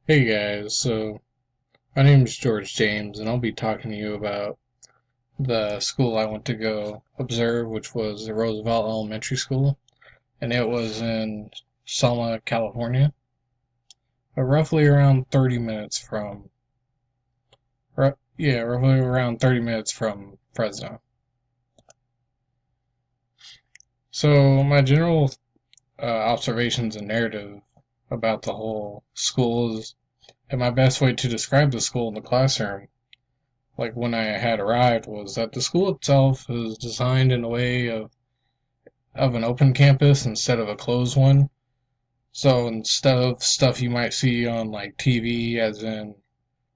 Hey guys, so my name is George James, and I'll be talking to you about the school I went to go observe, which was the Roosevelt Elementary School, and it was in Selma, California, roughly around 30 minutes from, roughly around 30 minutes from Fresno. So my general observations and narrative about the whole school is, and my best way to describe the school in the classroom like when I had arrived was that the school itself is designed in a way of an open campus instead of a closed one. So instead of stuff you might see on like TV, as in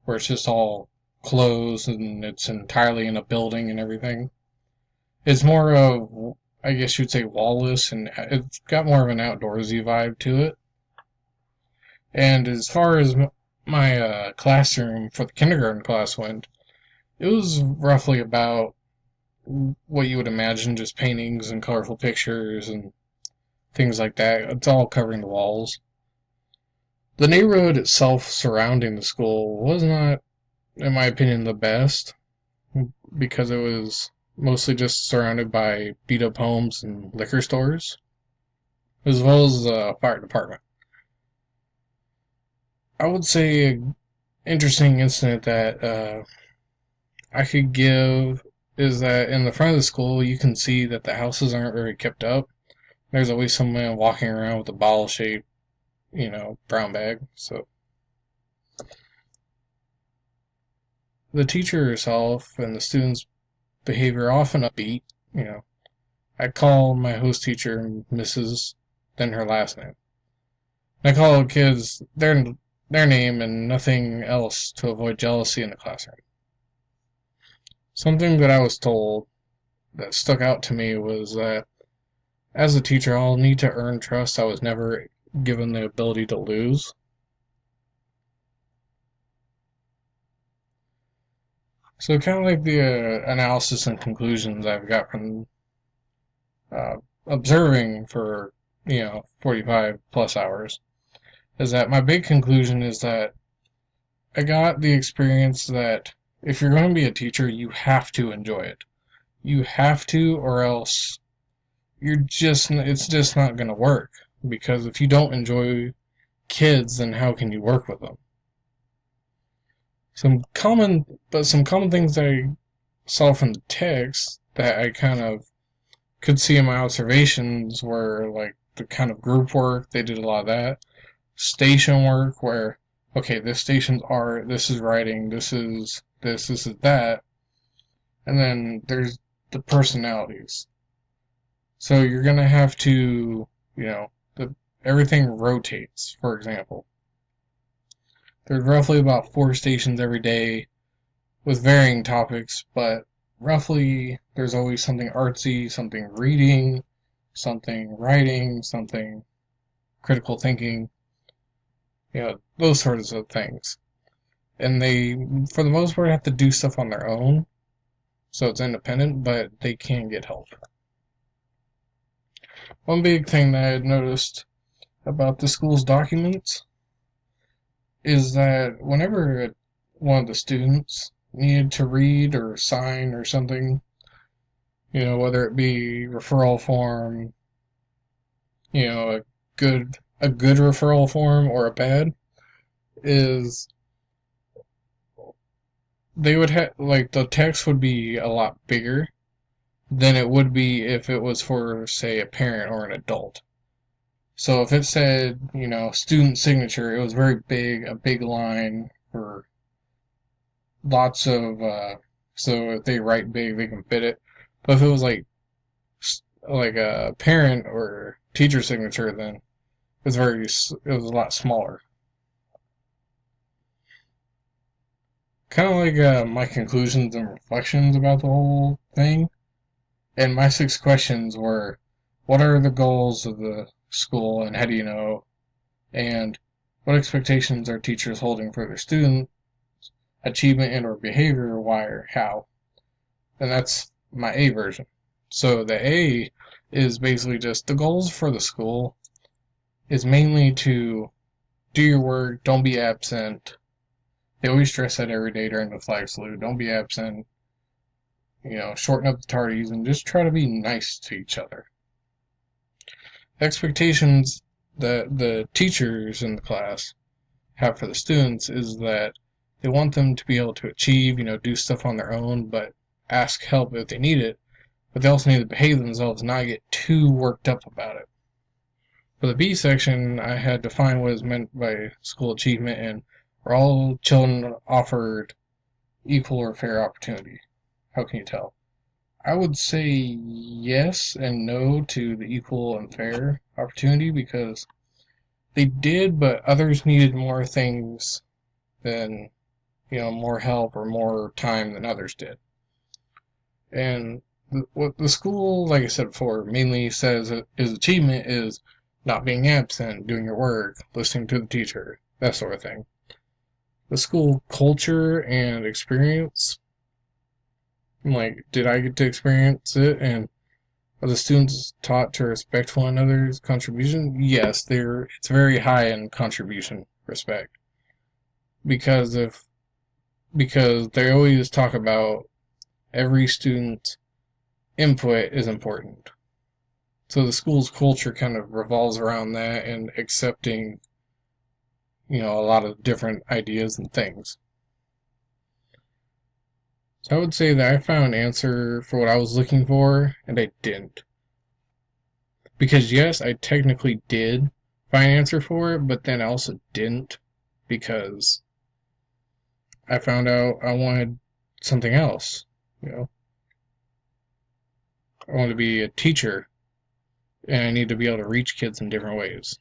where it's just all closed and it's entirely in a building and everything, it's more of, I guess you'd say, wallless, and it's got more of an outdoorsy vibe to it. And as far as my classroom for the kindergarten class went, it was roughly about what you would imagine, just paintings and colorful pictures and things like that. It's all covering the walls. The neighborhood itself surrounding the school was not, in my opinion, the best because it was mostly just surrounded by beat up homes and liquor stores, as well as the fire department. I would say an interesting incident that I could give is that in the front of the school, you can see that the houses aren't very kept up. There's always someone walking around with a bottle shaped, brown bag. So the teacher herself and the students' behavior are often upbeat. You know, I call my host teacher Mrs., then her last name. I call the kids their name and nothing else to avoid jealousy in the classroom. Something that I was told that stuck out to me was that as a teacher, I'll need to earn trust I was never given the ability to lose. So, kind of like the analysis and conclusions I've got from uh, observing for 45 plus hours is that my big conclusion is that I got the experience that if you're going to be a teacher, you have to enjoy it. You have to, or else it's just not going to work. Because if you don't enjoy kids, then how can you work with them? Some common things that I saw from the text that I kind of could see in my observations were like the kind of group work. They did a lot of that. Station work where, okay, this station's art, this is writing, this is that. And then there's the personalities. So you're gonna have to, everything rotates, for example. There's roughly about 4 stations every day with varying topics, but roughly there's always something artsy, something reading, something writing, something critical thinking, those sorts of things. And they, for the most part, have to do stuff on their own, so it's independent, but they can get help. One big thing that I had noticed about the school's documents is that whenever one of the students needed to read or sign or something, whether it be referral form, a good referral form or a bad, is they would have like the text would be a lot bigger than it would be if it was for, say, a parent or an adult. So if it said, student signature, it was very big, a big line for lots of, so if they write big, they can fit it. But if it was like a parent or teacher signature, then it was a lot smaller. Kind of like my conclusions and reflections about the whole thing. And my 6 questions were, what are the goals of the school and how do you know? And what expectations are teachers holding for their student achievement and or behavior, why or how? And that's my A version. So the A is basically just the goals for the school is mainly to do your work, don't be absent. They always stress that every day during the flag salute. Don't be absent. Shorten up the tardies and just try to be nice to each other. Expectations that the teachers in the class have for the students is that they want them to be able to achieve, do stuff on their own, but ask help if they need it. But they also need to behave themselves and not get too worked up about it. For the B section, I had to find what is meant by school achievement, and are all children offered equal or fair opportunity? How can you tell? I would say yes and no to the equal and fair opportunity because they did, but others needed more things than, more help or more time than others did. And what the school, like I said before, mainly says is achievement is not being absent, doing your work, listening to the teacher, that sort of thing. The school culture and experience, like, did I get to experience it? And are the students taught to respect one another's contribution? Yes, it's very high in contribution respect because they always talk about every student's input is important. So the school's culture kind of revolves around that and accepting, a lot of different ideas and things. So I would say that I found an answer for what I was looking for, and I didn't. Because yes, I technically did find an answer for it, but then I also didn't because I found out I wanted something else. I wanted to be a teacher, and I need to be able to reach kids in different ways.